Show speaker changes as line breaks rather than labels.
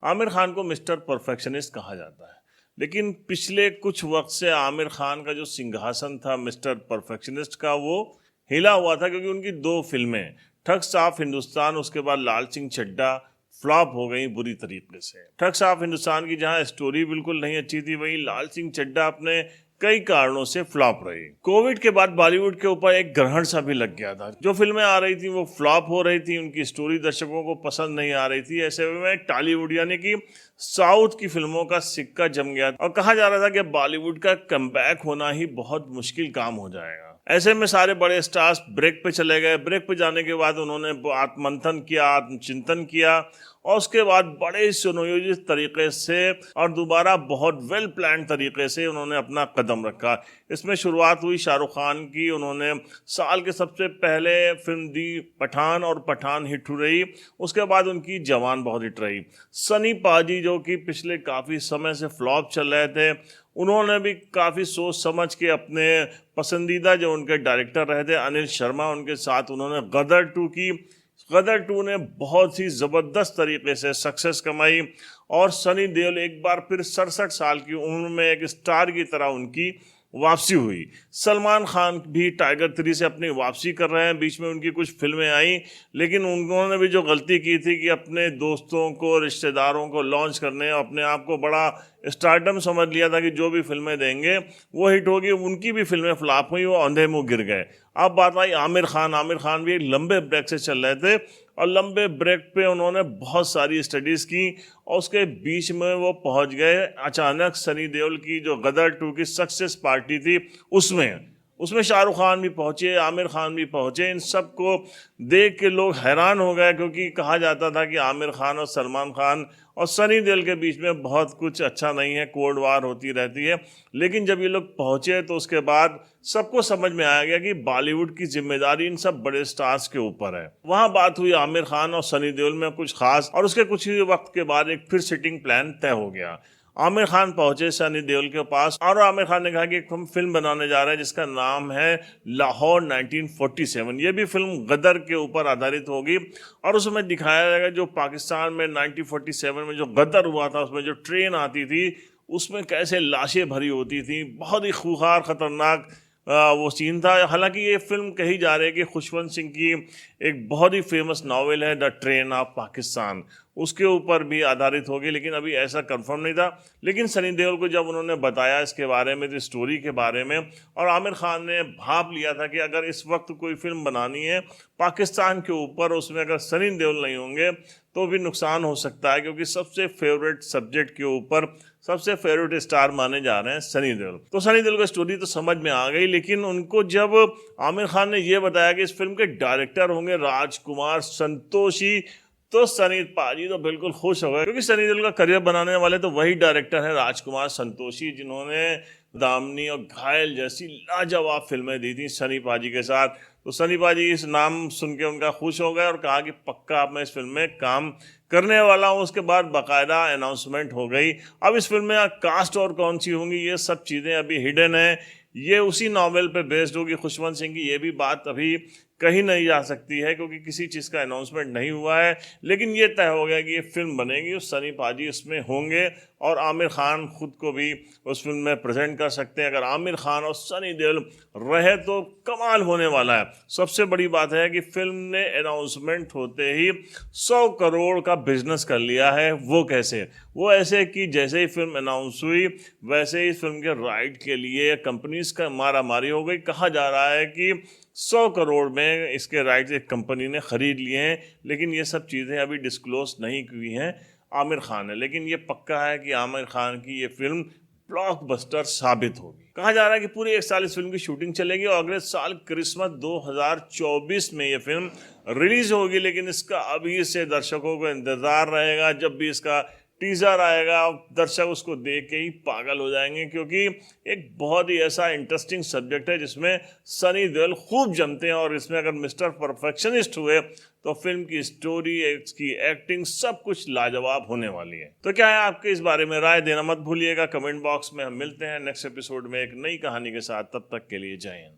आमिर खान को mister perfectionist कहा जाता है, लेकिन पिछले कुछ वक्त से आमिर खान का जो सिंहासन था मिस्टर परफेक्शनिस्ट का, वो हिला हुआ था क्योंकि उनकी दो फिल्में ठग साफ हिंदुस्तान, उसके बाद लाल सिंह चड्ढा फ्लॉप हो गई बुरी तरीके से। ठग साफ हिंदुस्तान की जहां स्टोरी बिल्कुल नहीं अच्छी थी, वहीं लाल सिंह चड्ढा अपने कई कारणों से फ्लॉप रही। कोविड के बाद बॉलीवुड के ऊपर एक ग्रहण सा भी लग गया था। जो फिल्में आ रही थी वो फ्लॉप हो रही थी, उनकी स्टोरी दर्शकों को पसंद नहीं आ रही थी। ऐसे में टॉलीवुड यानी कि साउथ की फिल्मों का सिक्का जम गया और कहा जा रहा था कि बॉलीवुड का कमबैक होना ही बहुत मुश्किल काम हो जाएगा। ऐसे में सारे बड़े स्टार्स ब्रेक पे चले गए। ब्रेक पे जाने के बाद उन्होंने आत्ममंथन किया, आत्मचिंतन किया और उसके बाद बड़े सुनियोजित तरीके से और दोबारा बहुत वेल प्लान तरीके से उन्होंने अपना कदम रखा। इसमें शुरुआत हुई शाहरुख खान की। उन्होंने साल के सबसे पहले फिल्म दी पठान और पठान हिट रही। उसके बाद उनकी जवान बहुत हिट रही। सनी पाजी जो कि पिछले काफ़ी समय से फ्लॉप चल रहे थे, उन्होंने भी काफ़ी सोच समझ के अपने पसंदीदा जो उनके डायरेक्टर रहे थे अनिल शर्मा, उनके साथ उन्होंने गदर 2 की। गदर 2 ने बहुत ही ज़बरदस्त तरीके से सक्सेस कमाई और सनी देओल एक बार फिर 67 साल की उम्र में एक स्टार की तरह उनकी वापसी हुई। सलमान खान भी टाइगर 3 से अपनी वापसी कर रहे हैं। बीच में उनकी कुछ फिल्में आई, लेकिन उन्होंने भी जो गलती की थी कि अपने दोस्तों को, रिश्तेदारों को लॉन्च करने, अपने आप को बड़ा स्टारडम समझ लिया था कि जो भी फिल्में देंगे वो हिट होगी। उनकी भी फिल्में फ्लॉप हुई, वो अंधे मुंह गिर गए। अब बात आई आमिर खान। आमिर खान भी एक लंबे ब्रेक से चल रहे थे और लंबे ब्रेक पे उन्होंने बहुत सारी स्टडीज़ की और उसके बीच में वो पहुंच गए अचानक सनी देओल की जो गदर 2 की सक्सेस पार्टी थी उसमें शाहरुख खान भी पहुंचे, आमिर खान भी पहुंचे। इन सब को देख के लोग हैरान हो गए क्योंकि कहा जाता था कि आमिर खान और सलमान खान और सनी देओल के बीच में बहुत कुछ अच्छा नहीं है, कोल्ड वार होती रहती है। लेकिन जब ये लोग पहुंचे तो उसके बाद सबको समझ में आया गया कि बॉलीवुड की जिम्मेदारी इन सब बड़े स्टार्स के ऊपर है। वहां बात हुई आमिर खान और सनी देओल में कुछ खास और उसके कुछ ही वक्त के बाद एक फिर सिटिंग प्लान तय हो गया। आमिर खान पहुंचे सनी देओल के पास और आमिर खान ने कहा कि हम फिल्म बनाने जा रहे हैं जिसका नाम है लाहौर 1947। ये भी फिल्म गदर के ऊपर आधारित होगी और उसमें दिखाया जाएगा जो पाकिस्तान में 1947 में जो गदर हुआ था, उसमें जो ट्रेन आती थी उसमें कैसे लाशें भरी होती थी। बहुत ही खूंखार खतरनाक वो सीन था। हालांकि ये फिल्म कही जा रही है कि खुशवंत सिंह की एक बहुत ही फेमस नावल है द ट्रेन ऑफ पाकिस्तान, उसके ऊपर भी आधारित होगी, लेकिन अभी ऐसा कंफर्म नहीं था। लेकिन सनी देओल को जब उन्होंने बताया इसके बारे में, इस स्टोरी के बारे में, और आमिर खान ने भाप लिया था कि अगर इस वक्त कोई फिल्म बनानी है पाकिस्तान के ऊपर, उसमें अगर सनी देओल नहीं होंगे तो भी नुकसान हो सकता है, क्योंकि सबसे फेवरेट सब्जेक्ट के ऊपर सबसे फेवरेट स्टार माने जा रहे हैं सनी देओल। तो सनी देओल की स्टोरी तो समझ में आ गई, लेकिन उनको जब आमिर खान ने ये बताया कि इस फिल्म के डायरेक्टर होंगे राजकुमार संतोषी, तो सनी पाजी तो बिल्कुल खुश हो गए, क्योंकि सनी देओल का करियर बनाने वाले तो वही डायरेक्टर हैं राजकुमार संतोषी, जिन्होंने दामनी और घायल जैसी लाजवाब फिल्में दी थी सनी पाजी के साथ। तो सनी पाजी इस नाम सुन के उनका खुश हो गए और कहा कि पक्का अब मैं इस फिल्म में काम करने वाला हूँ। उसके बाद बाकायदा अनाउंसमेंट हो गई। अब इस फिल्म में कास्ट और कौन सी होंगी, ये सब चीज़ें अभी हिडन है। ये उसी नावल पे बेस्ड होगी खुशवंत सिंह की, ये भी बात अभी कहीं नहीं जा सकती है क्योंकि किसी चीज़ का अनाउंसमेंट नहीं हुआ है। लेकिन ये तय हो गया कि ये फिल्म बनेगी और सनी पाजी इसमें होंगे और आमिर खान खुद को भी उस फिल्म में प्रेजेंट कर सकते हैं। अगर आमिर खान और सनी देओल रहे तो कमाल होने वाला है। सबसे बड़ी बात है कि फिल्म ने अनाउंसमेंट होते ही 100 करोड़ का बिजनेस कर लिया है। वो कैसे? वो ऐसे कि जैसे ही फिल्म अनाउंस हुई वैसे ही फिल्म के राइट के लिए कंपनीज का मारा मारी हो गई। कहा जा रहा है कि 100 करोड़ में इसके राइट्स एक कंपनी ने खरीद लिए हैं, लेकिन ये सब चीज़ें अभी डिस्क्लोज नहीं हुई हैं आमिर खान ने। लेकिन ये पक्का है कि आमिर खान की ये फिल्म ब्लॉकबस्टर साबित होगी। कहा जा रहा है कि पूरे 1 साल इस फिल्म की शूटिंग चलेगी और अगले साल क्रिसमस 2024 में ये फिल्म रिलीज होगी। लेकिन इसका अभी से दर्शकों को इंतज़ार रहेगा। जब भी इसका टीजर आएगा दर्शक उसको देख के ही पागल हो जाएंगे, क्योंकि एक बहुत ही ऐसा इंटरेस्टिंग सब्जेक्ट है जिसमें सनी देओल खूब जमते हैं और इसमें अगर मिस्टर परफेक्शनिस्ट हुए तो फिल्म की स्टोरी, इसकी एक्टिंग, सब कुछ लाजवाब होने वाली है। तो क्या है आपके इस बारे में राय? देना मत भूलिएगा कमेंट बॉक्स में। हम मिलते हैं नेक्स्ट एपिसोड में एक नई कहानी के साथ। तब तक के लिए जय हिंद।